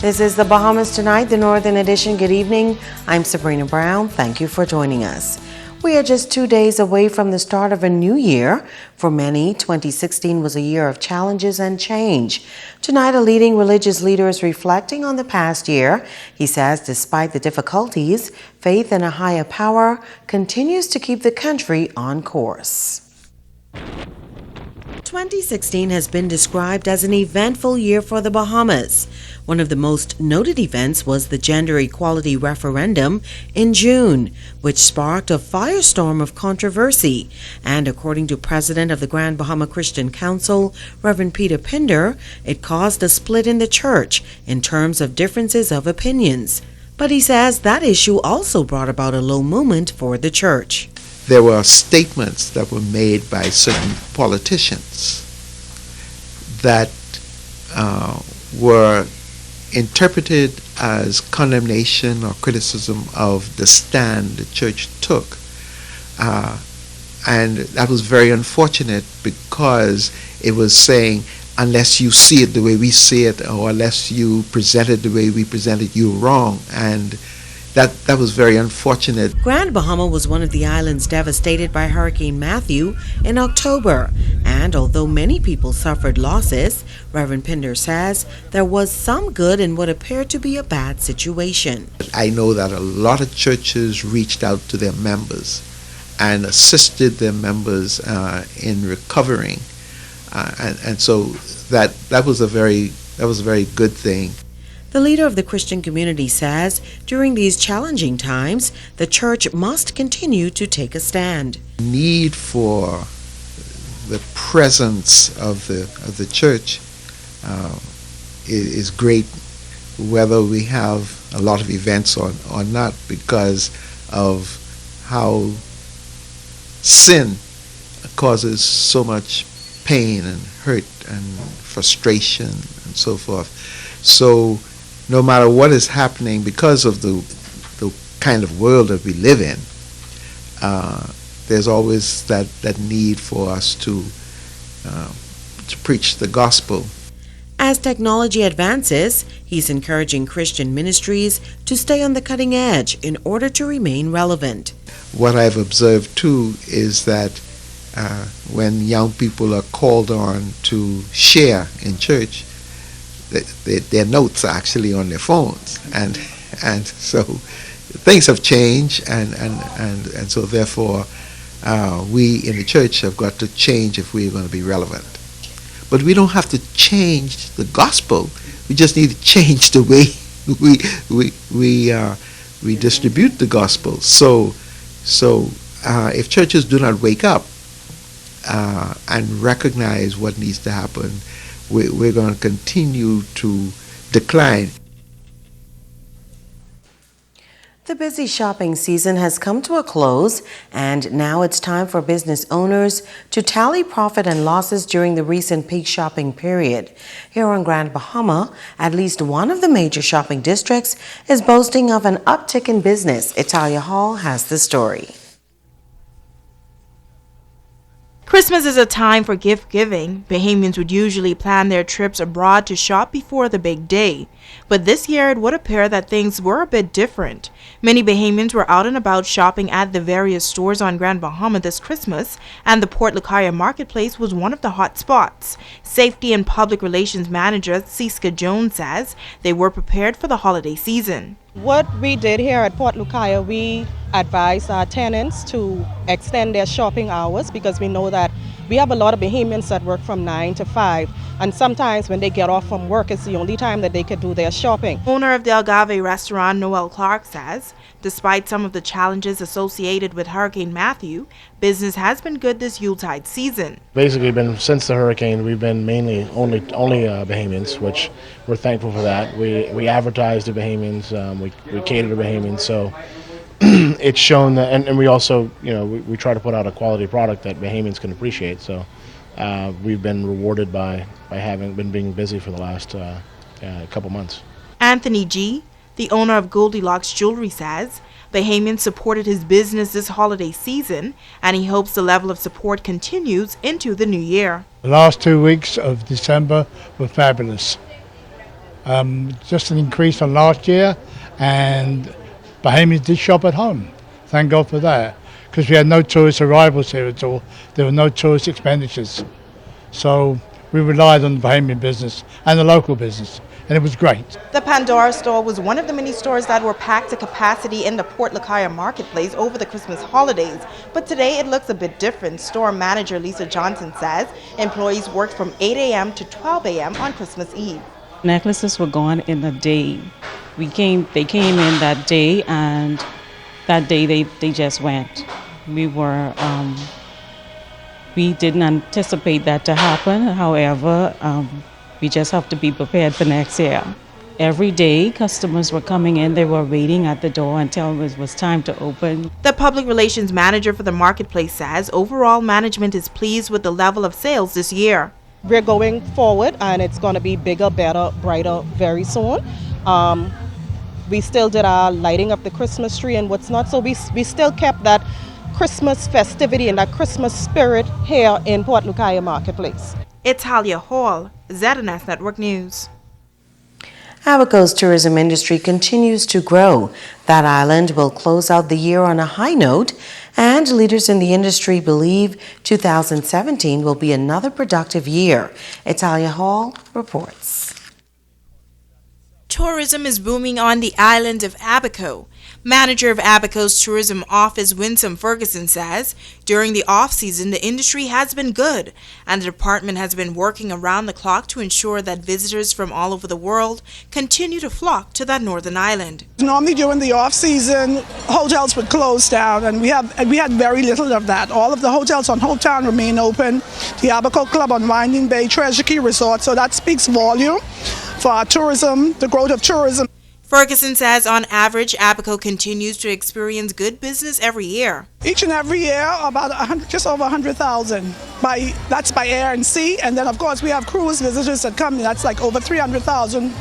This is the Bahamas Tonight, the Northern Edition. Good evening. I'm Sabrina Brown. Thank you for joining us. We are just 2 days away from the start of a new year. For many, 2016 was a year of challenges and change. Tonight, a leading religious leader is reflecting on the past year. He says despite the difficulties, faith in a higher power continues to keep the country on course. 2016 has been described as an eventful year for the Bahamas. One of the most noted events was the gender equality referendum in June, which sparked a firestorm of controversy. And according to President of the Grand Bahama Christian Council, Reverend Peter Pinder, it caused a split in the church in terms of differences of opinions. But he says that issue also brought about a low moment for the church. There were statements that were made by certain politicians that were interpreted as condemnation or criticism of the stand the church took. And that was very unfortunate because it was saying, unless you see it the way we see it, or unless you present it the way we present it, you're wrong. And that was very unfortunate. Grand Bahama was one of the islands devastated by Hurricane Matthew in October. And although many people suffered losses, Reverend Pinder says there was some good in what appeared to be a bad situation. I know that a lot of churches reached out to their members and assisted their members in recovering. And so that was a very good thing. The leader of the Christian community says during these challenging times, the church must continue to take a stand. The need for the presence of the church is great, whether we have a lot of events or not, because of how sin causes so much pain and hurt and frustration and so forth. So no matter what is happening, because of the kind of world that we live in, there's always that need for us to preach the gospel. As technology advances, he's encouraging Christian ministries to stay on the cutting edge in order to remain relevant. What I've observed too is that when young people are called on to share in church, their notes are actually on their phones, and so things have changed, and so therefore we in the church have got to change if we're going to be relevant. But we don't have to change the gospel. We just need to change the way we distribute the gospel. So if churches do not wake up and recognize what needs to happen, we're going to continue to decline. The busy shopping season has come to a close, and now it's time for business owners to tally profit and losses during the recent peak shopping period. Here on Grand Bahama, at least one of the major shopping districts is boasting of an uptick in business. Italia Hall has the story. Christmas is a time for gift giving. Bahamians would usually plan their trips abroad to shop before the big day. But this year it would appear that things were a bit different. Many Bahamians were out and about shopping at the various stores on Grand Bahama this Christmas, and the Port Lucaya Marketplace was one of the hot spots. Safety and Public Relations Manager Siska Jones says they were prepared for the holiday season. What we did here at Port Lucaya, we advised our tenants to extend their shopping hours because we know that we have a lot of Bahamians that work from 9 to 5, and sometimes when they get off from work, it's the only time that they could do their shopping. Owner of the Agave restaurant, Noel Clark, says despite some of the challenges associated with Hurricane Matthew, business has been good this Yuletide season. Basically, since the hurricane, we've been mainly only Bahamians, which we're thankful for that. We advertise to Bahamians, we cater to Bahamians, so it's shown that, and we also, we try to put out a quality product that Bahamians can appreciate. So we've been rewarded by having been being busy for the last couple months. Anthony G., the owner of Goldilocks Jewelry, says Bahamians supported his business this holiday season, and he hopes the level of support continues into the new year. The last 2 weeks of December were fabulous. Just an increase from last year, and Bahamians did shop at home. Thank God for that, because we had no tourist arrivals here at all. There were no tourist expenditures. So we relied on the Bahamian business and the local business, and it was great. The Pandora store was one of the many stores that were packed to capacity in the Port Lucaya marketplace over the Christmas holidays. But today it looks a bit different. Store manager Lisa Johnson says employees worked from 8 a.m. to 12 a.m. on Christmas Eve. Necklaces were gone in a day. They came in that day, and that day they just went. We didn't anticipate that to happen. However, we just have to be prepared for next year. Every day, customers were coming in. They were waiting at the door until it was time to open. The public relations manager for the marketplace says overall management is pleased with the level of sales this year. We're going forward, and it's going to be bigger, better, brighter very soon. We still did our lighting of the Christmas tree and what's not, so we still kept that Christmas festivity and that Christmas spirit here in Port Lucaya Marketplace. Italia Hall, ZNS Network News. Abaco's tourism industry continues to grow. That island will close out the year on a high note, and leaders in the industry believe 2017 will be another productive year. Italia Hall reports. Tourism is booming on the island of Abaco. Manager of Abaco's tourism office, Winsome Ferguson, says during the off-season the industry has been good, and the department has been working around the clock to ensure that visitors from all over the world continue to flock to that northern island. Normally during the off-season, hotels would close down, and we had very little of that. All of the hotels on Hometown remain open. The Abaco Club on Winding Bay, Treasure Key Resort, so that speaks volume for our tourism, the growth of tourism. Ferguson says on average, Abaco continues to experience good business every year. Each and every year, about just over 100,000. That's by air and sea, and then of course we have cruise visitors that come in. That's like over 300,000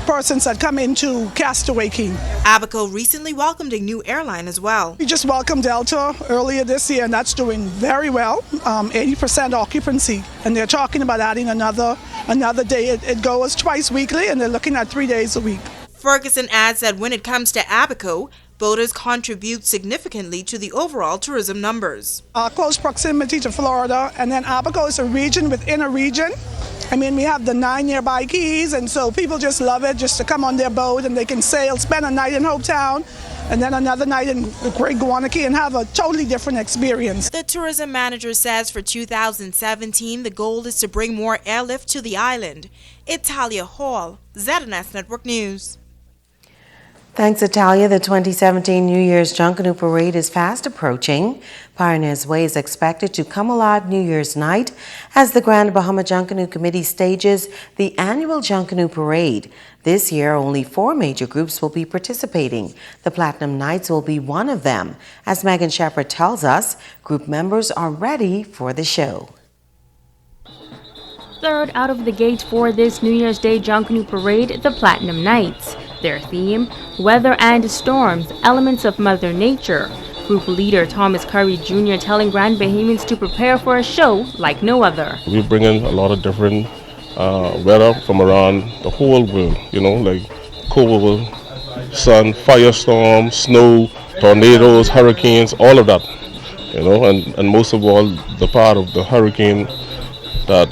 persons that come into Castaway Key. Abaco recently welcomed a new airline as well. We just welcomed Delta earlier this year, and that's doing very well, 80% occupancy, and they're talking about adding another day. It goes twice weekly, and they're looking at 3 days a week. Ferguson adds that when it comes to Abaco, boaters contribute significantly to the overall tourism numbers. Close proximity to Florida, and then Abaco is a region within a region. I mean, we have the 9 nearby keys, and so people just love it just to come on their boat, and they can sail, spend a night in Hometown, and then another night in the Great Guanakee, and have a totally different experience. The tourism manager says for 2017, the goal is to bring more airlift to the island. Italia Hall, ZNS Network News. Thanks, Italia. The 2017 New Year's Junkanoo Parade is fast approaching. Pioneers Way is expected to come alive New Year's night as the Grand Bahama Junkanoo Committee stages the annual Junkanoo Parade. This year, only 4 major groups will be participating. The Platinum Knights will be one of them. As Megan Shepard tells us, group members are ready for the show. Third out of the gate for this New Year's Day Junkanoo Parade, the Platinum Knights. Their theme, weather and storms, elements of Mother Nature. Group leader Thomas Curry Jr. telling Grand Bahamians to prepare for a show like no other. We bring in a lot of different weather from around the whole world, like cold, sun, firestorm, snow, tornadoes, hurricanes, all of that, and most of all the part of the hurricane that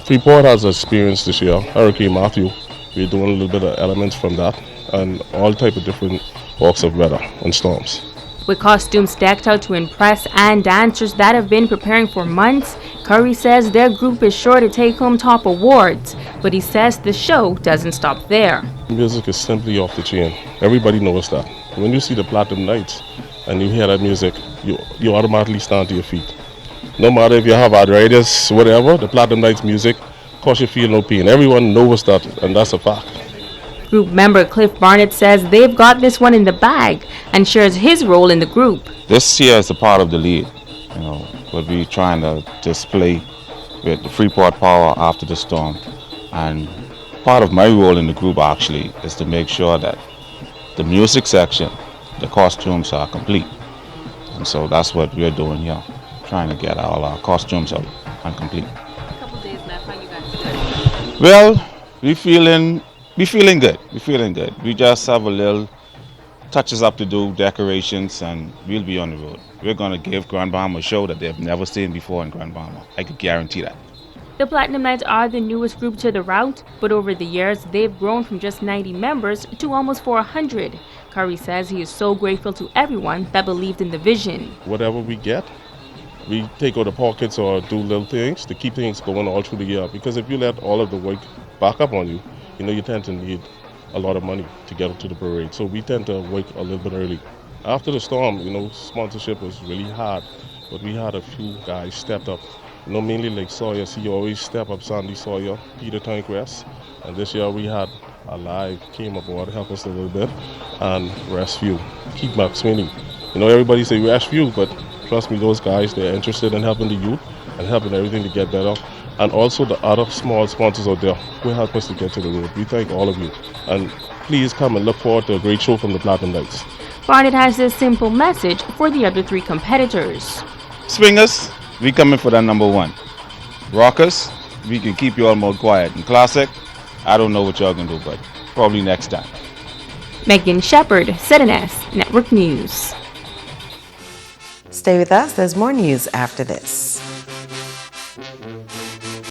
Freeport has experienced this year, Hurricane Matthew. We're doing a little bit of elements from that and all type of different walks of weather and storms. With costumes decked out to impress and dancers that have been preparing for months, Curry says their group is sure to take home top awards, but he says the show doesn't stop there. Music is simply off the chain. Everybody knows that. When you see the Platinum Knights and you hear that music, you automatically stand to your feet. No matter if you have arthritis, whatever, the Platinum Knights music, cause you feel no pain. Everyone knows that, and that's a fact. Group member Cliff Barnett says they've got this one in the bag and shares his role in the group. This year is a part of the lead, what we're trying to display with the Freeport power after the storm. And part of my role in the group actually is to make sure that the music section, the costumes are complete. And so that's what we're doing here, trying to get all our costumes out and complete. Well, we're feeling We feeling good. We feeling good. We just have a little touches up to do, decorations, and we'll be on the road. We're gonna give Grand Bahama a show that they've never seen before in Grand Bahama. I could guarantee that. The Platinum Knights are the newest group to the route, but over the years, they've grown from just 90 members to almost 400. Curry says he is so grateful to everyone that believed in the vision. Whatever we get, we take out the pockets or do little things to keep things going all through the year. Because if you let all of the work back up on you, you tend to need a lot of money to get up to the parade. So we tend to work a little bit early. After the storm, sponsorship was really hard, but we had a few guys stepped up. Mainly like Sawyer, he always step up, Sandy Sawyer, Peter Tankrest. And this year we had Alive came aboard, help us a little bit, and Rescue, Keith McSweeney. Everybody say Rescue, but trust me, those guys, they're interested in helping the youth and helping everything to get better. And also the other small sponsors out there who help us to get to the road. We thank all of you. And please come and look forward to a great show from the Platinum Knights. Barnett has this simple message for the other three competitors. Swingers, we coming for that number one. Rockers, we can keep you all more quiet. And Classic, I don't know what y'all gonna do, but probably next time. Megan Shepard, ZNS Network News. Stay with us, there's more news after this.